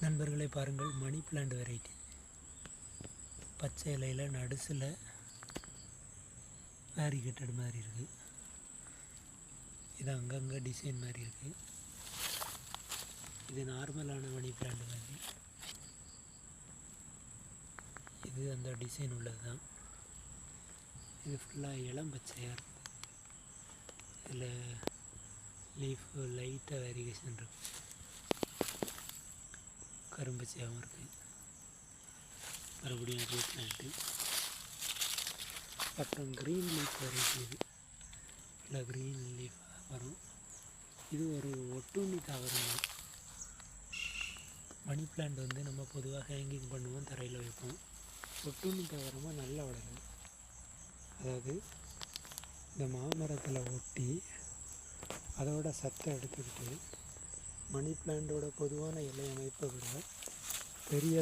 நண்பர்களே பாருங்கள், money plant variety. பச்சை இலையில் நடுசில் வேரிகேட்டட் மாதிரி இருக்குது. இது அங்கங்கே டிசைன் மாதிரி இருக்குது. இது நார்மலான மணி பிளான்ட் மாதிரி. இது அந்த டிசைன் உள்ளது தான். இது ஃபுல்லாக இளம் பச்சையாக இருக்குது. இதில் லீஃப் லைட்டாக வேரிகேஷன் இருக்குது. கரும்பச்சையாகவும் இருக்குது. மறுபடியும் அதே பிளான்ட்டு. அப்புறம் க்ரீன் லீஃப் வெரைட்டி. இது இல்லை க்ரீன் லீஃப் வரும். இது ஒரு ஒட்டுண்ணி தாவரம் தான். மணி பிளான்ட் நம்ம பொதுவாக ஹேங்கிங் பண்ணுவோம், தரையில் வைப்போம். ஒட்டுண்ணி தாவரமாக நல்லா வளரும். அதாவது இந்த மாமரத்தில் ஒட்டி அதோட சத்தை எடுத்துக்கிட்டு மணி பிளான்ட்டோட பொதுவான இலை அமைப்பை விட பெரிய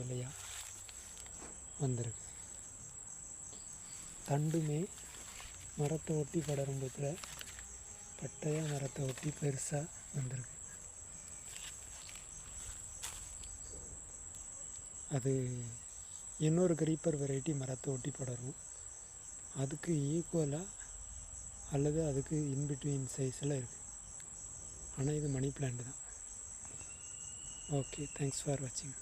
இலையாக வந்திருக்கு. தண்டுமே மரத்தை ஒட்டி படரும்போதில் பட்டையாக மரத்தை ஒட்டி பெருசாக வந்திருக்கு. அது இன்னொரு கிரீப்பர் வெரைட்டி மரத்தை ஒட்டி படரும். அதுக்கு ஈக்குவலாக அல்லது அதுக்கு இன்பிட்வீன் சைஸில் இருக்குது. ஆனால் இது மணி பிளான்ட் தான். ஓகே, தேங்க்ஸ் ஃபார் வாட்சிங்.